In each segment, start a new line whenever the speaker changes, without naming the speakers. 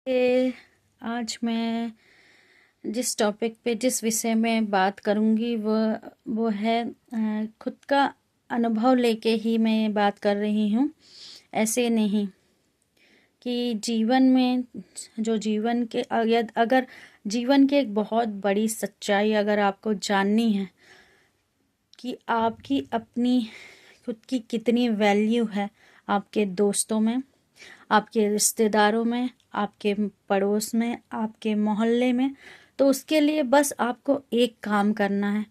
आज मैं जिस टॉपिक पे जिस विषय में बात करूँगी वो है खुद का अनुभव लेके ही मैं बात कर रही हूँ। ऐसे नहीं कि जीवन में जो जीवन के अगर जीवन की एक बहुत बड़ी सच्चाई अगर आपको जाननी है कि आपकी अपनी खुद की कितनी वैल्यू है आपके दोस्तों में, आपके रिश्तेदारों में, आपके पड़ोस में, आपके मोहल्ले में, तो उसके लिए बस आपको एक काम करना है।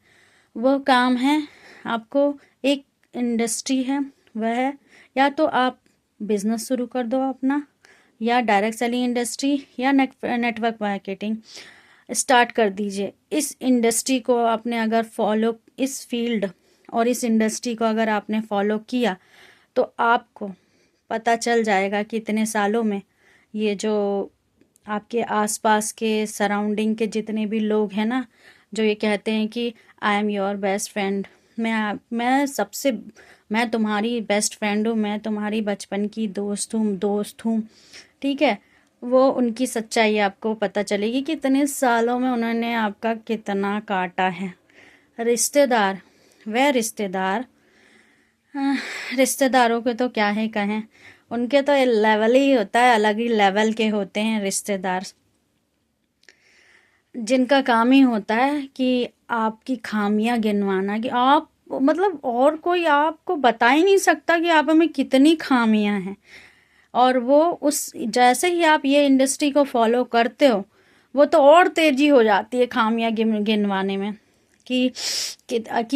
वो काम है आपको एक इंडस्ट्री है वह है या तो आप बिजनेस शुरू कर दो अपना, या डायरेक्ट सेलिंग इंडस्ट्री या नेटवर्क मार्केटिंग स्टार्ट कर दीजिए। इस इंडस्ट्री को आपने अगर फॉलो, इस फील्ड और इस इंडस्ट्री को अगर आपने फॉलो किया तो आपको पता चल जाएगा कि इतने सालों में ये जो आपके आसपास के सराउंडिंग के जितने भी लोग हैं ना, जो ये कहते हैं कि I am your best friend, मैं तुम्हारी बेस्ट फ्रेंड हूँ, मैं तुम्हारी बचपन की दोस्त हूँ, ठीक है। वो उनकी सच्चाई आपको पता चलेगी कि इतने सालों में उन्होंने आपका कितना काटा है। रिश्तेदार, वह रिश्तेदारों के तो क्या ही कहें, उनके तो लेवल ही होता है, अलग ही लेवल के होते हैं रिश्तेदार, जिनका काम ही होता है कि आपकी खामियां गिनवाना, कि आप मतलब और कोई आपको बता ही नहीं सकता कि आप में कितनी खामियां हैं। और वो उस जैसे ही आप ये इंडस्ट्री को फॉलो करते हो वो तो और तेजी हो जाती है खामियां गिनवाने में कि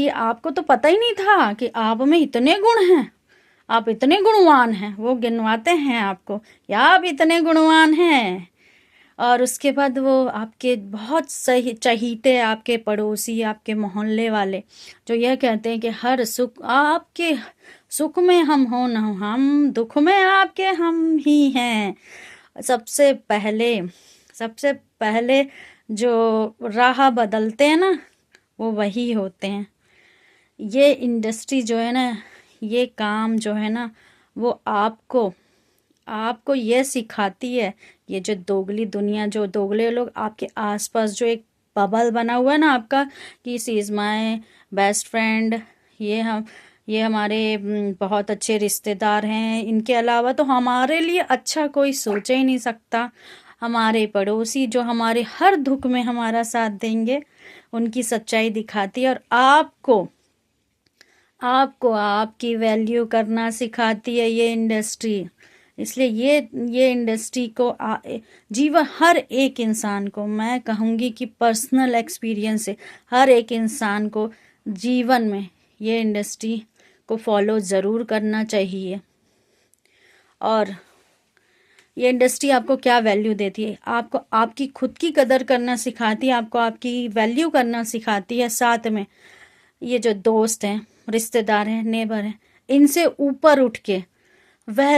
आपको तो पता ही नहीं था कि आप में इतने गुण हैं, आप इतने गुणवान हैं। वो गिनवाते हैं आपको कि आप इतने गुणवान हैं, और उसके बाद वो आपके बहुत सही चहीते, आपके पड़ोसी, आपके मोहल्ले वाले जो यह कहते हैं कि हर सुख आपके सुख में हम हो न हो, हम दुख में आपके हम ही हैं। सबसे पहले जो राह बदलते हैं ना वो वही होते हैं। ये इंडस्ट्री जो है ना, ये काम जो है ना, वो आपको ये सिखाती है। ये जो दोगली दुनिया, जो दोगले लोग आपके आसपास, जो एक बबल बना हुआ है ना आपका कि सी इज़ माई बेस्ट फ्रेंड, ये हमारे बहुत अच्छे रिश्तेदार हैं, इनके अलावा तो हमारे लिए अच्छा कोई सोच ही नहीं सकता। हमारे पड़ोसी जो हमारे हर दुख में हमारा साथ देंगे, उनकी सच्चाई दिखाती है। और आपको आपकी वैल्यू करना सिखाती है ये इंडस्ट्री। इसलिए ये इंडस्ट्री को जीवन हर एक इंसान को, मैं कहूँगी कि पर्सनल एक्सपीरियंस से हर एक इंसान को जीवन में ये इंडस्ट्री को फॉलो ज़रूर करना चाहिए। और ये इंडस्ट्री आपको क्या वैल्यू देती है, आपको आपकी खुद की कदर करना सिखाती है, आपको आपकी वैल्यू करना सिखाती है। साथ में ये जो दोस्त हैं, रिश्तेदार हैं, नेबर हैं, इनसे ऊपर उठ के वह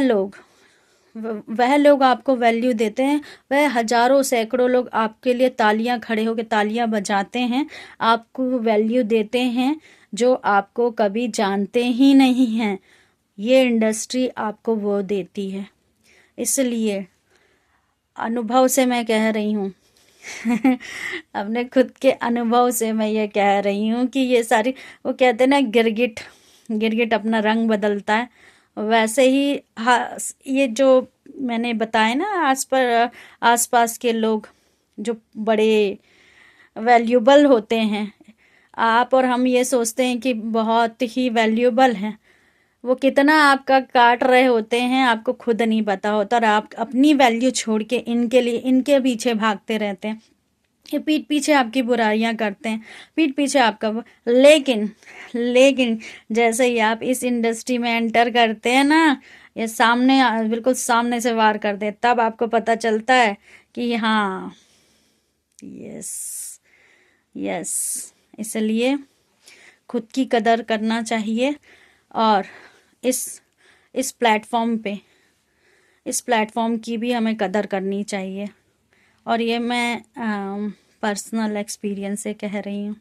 लोग आपको वैल्यू देते हैं। वह हजारों सैकड़ों लोग आपके लिए तालियां खड़े होकर तालियां बजाते हैं, आपको वैल्यू देते हैं, जो आपको कभी जानते ही नहीं हैं। ये इंडस्ट्री आपको वो देती है। इसलिए अनुभव से मैं कह रही हूँ अपने खुद के अनुभव से मैं ये कह रही हूँ कि ये सारी, वो कहते हैं ना गिरगिट अपना रंग बदलता है, वैसे ही ये जो मैंने बताया ना आसपास के लोग जो बड़े वैल्यूबल होते हैं, आप और हम ये सोचते हैं कि बहुत ही वैल्यूबल हैं, वो कितना आपका काट रहे होते हैं आपको खुद नहीं पता होता। और आप अपनी वैल्यू छोड़ के इनके पीछे भागते रहते हैं, ये पीठ पीछे आपकी बुराइयां करते हैं, पीठ पीछे आपका लेकिन जैसे ही आप इस इंडस्ट्री में एंटर करते हैं ना, ये बिल्कुल सामने से वार कर दे, तब आपको पता चलता है कि हाँ, यस। इसलिए खुद की कदर करना चाहिए। और इस प्लेटफॉर्म की भी हमें कदर करनी चाहिए। और ये मैं पर्सनल एक्सपीरियंस से कह रही हूँ।